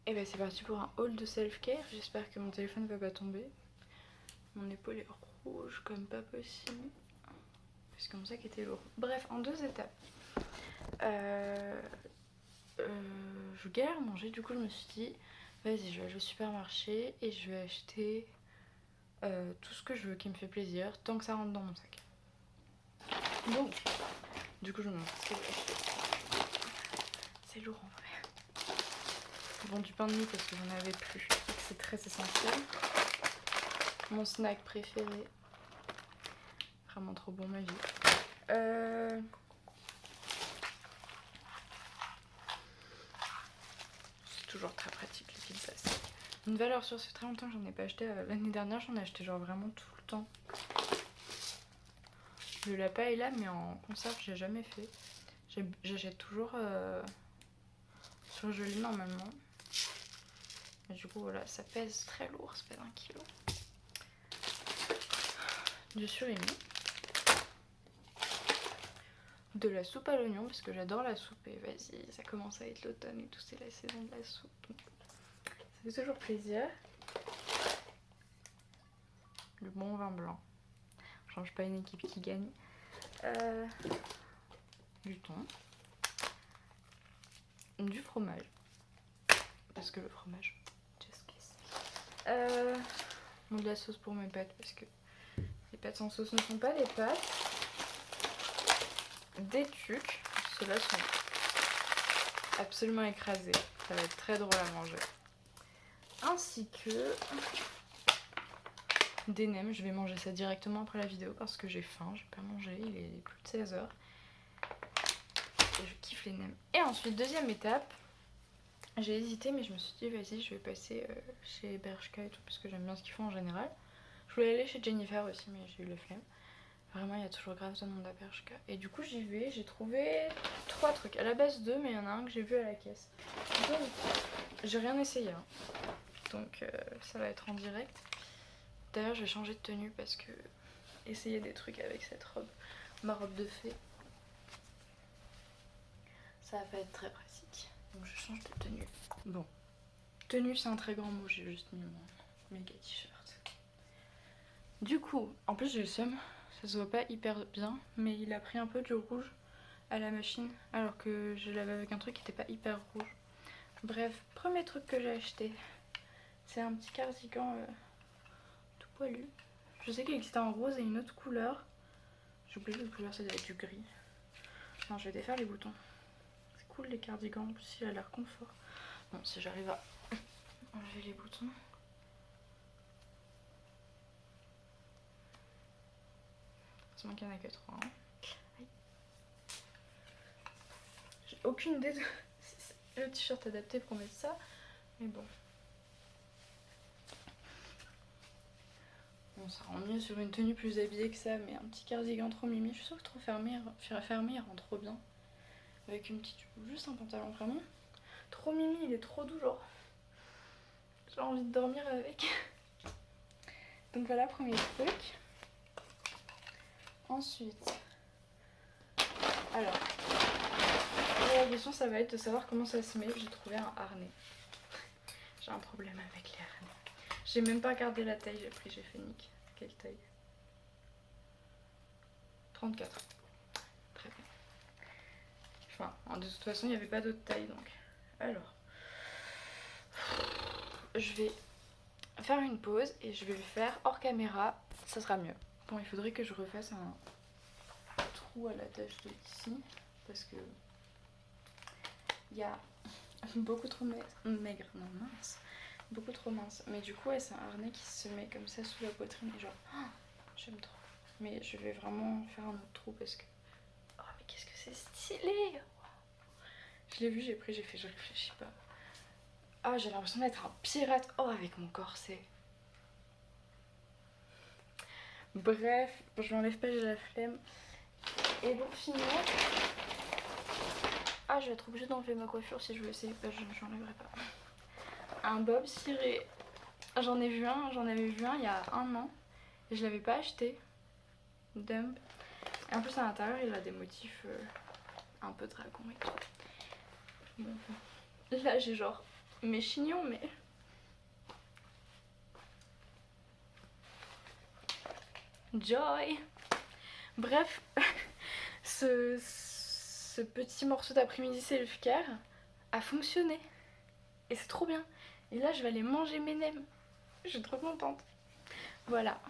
Et bah c'est parti pour un haul de self-care. J'espère que mon téléphone ne va pas tomber. Mon épaule est rouge comme pas possible. Parce que mon sac était lourd. Bref, en 2 étapes. Je galère à manger, du coup je me suis dit vas-y, je vais aller au supermarché et je vais acheter tout ce que je veux qui me fait plaisir tant que ça rentre dans mon sac. Donc, du coup je me demande ce que je vais acheter. C'est lourd en vrai. Bon, du pain de mie parce que j'en avais plus et que c'est très essentiel. Mon snack préféré. Vraiment trop bon, ma vie. C'est toujours très pratique les fils passe. Une valeur sûre, ça fait très longtemps que j'en ai pas acheté. L'année dernière, j'en ai acheté genre vraiment tout le temps. Le lapin est là, mais en conserve, j'ai jamais fait. J'achète toujours surgelé normalement. Et du coup, voilà, ça pèse très lourd, ça pèse 1 kg. Du surimi. De la soupe à l'oignon, parce que j'adore la soupe. Et vas-y, ça commence à être l'automne et tout, c'est la saison de la soupe. Donc, ça fait toujours plaisir. Le bon vin blanc. Je change pas une équipe qui gagne. Du thon. Du fromage. Parce que le fromage, just kiss. De la sauce pour mes pâtes, parce que les pâtes sans sauce ne sont pas des pâtes. Des tucs. Ceux-là sont absolument écrasés. Ça va être très drôle à manger. Ainsi que des nems. Je vais manger ça directement après la vidéo parce que j'ai faim. J'ai pas mangé. Il est plus de 16 h. Et je kiffe les nems. Et ensuite, deuxième étape. J'ai hésité, mais je me suis dit, vas-y, je vais passer chez Bershka et tout, parce que j'aime bien ce qu'ils font en général. Je voulais aller chez Jennifer aussi, mais j'ai eu le flemme. Vraiment, il y a toujours grave de monde à Bershka. Et du coup, j'y vais. J'ai trouvé 3 trucs. À la base 2, mais il y en a un que j'ai vu à la caisse. Donc, j'ai rien essayé. Hein. Donc, ça va être en direct. D'ailleurs, je vais changer de tenue parce que essayer des trucs avec cette robe, ma robe de fée, ça va pas être très pratique. Donc, je change de tenue. Bon, tenue, c'est un très grand mot. J'ai juste mis mon méga t-shirt. Du coup, en plus, j'ai le seum. Ça se voit pas hyper bien, mais il a pris un peu du rouge à la machine, alors que je l'avais avec un truc qui était pas hyper rouge. Bref, premier truc que j'ai acheté, c'est un petit cardigan tout poilu. Je sais qu'il existait en rose et une autre couleur. J'ai oublié la couleur, ça doit être du gris. Non, je vais défaire les boutons. C'est cool les cardigans, en plus il a l'air confort. Bon, si j'arrive à enlever les boutons. Heureusement qu'il n'y en a que 3. Hein. J'ai aucune idée de le t-shirt adapté pour mettre ça, mais bon. Bon, ça rend mieux sur une tenue plus habillée que ça, mais un petit cardigan trop mimi. Je suis sûre que trop fermé, il rend trop bien. Avec une petite jupe, juste un pantalon, vraiment. Trop mimi, il est trop doux, genre. J'ai envie de dormir avec. Donc voilà, premier truc. Ensuite, alors, la question ça va être de savoir comment ça se met. J'ai trouvé un harnais. J'ai un problème avec les harnais. J'ai même pas regardé la taille, j'ai fait nique. Quelle taille? 34. Très bien. Enfin, de toute façon, il n'y avait pas d'autre taille donc. Alors, je vais faire une pause et je vais le faire hors caméra, ça sera mieux. Bon, il faudrait que je refasse un trou à l'attache de ici parce que il y a beaucoup trop maigre, non mince, beaucoup trop mince. Mais du coup, ouais, c'est un harnais qui se met comme ça sous la poitrine et genre, oh, j'aime trop. Mais je vais vraiment faire un autre trou parce que, oh mais qu'est-ce que c'est stylé! Je l'ai vu, j'ai pris, j'ai fait, je réfléchis pas. Ah, j'ai l'impression d'être un pirate. Oh, avec mon corset. Bref, je m'enlève pas, j'ai la flemme. Et pour finir, ah, je vais être obligée d'enlever ma coiffure si je veux essayer. Bah, je n'enlèverai pas. Un bob ciré. J'en avais vu un il y a 1 an. Et je l'avais pas acheté. Dump. Et en plus, à l'intérieur, il a des motifs un peu dragon et tout. Bon. Là, j'ai genre mes chignons, mais... Joy. Bref, ce petit morceau d'après-midi self-care a fonctionné. Et c'est trop bien. Et là, je vais aller manger mes nems. Je suis trop contente. Voilà.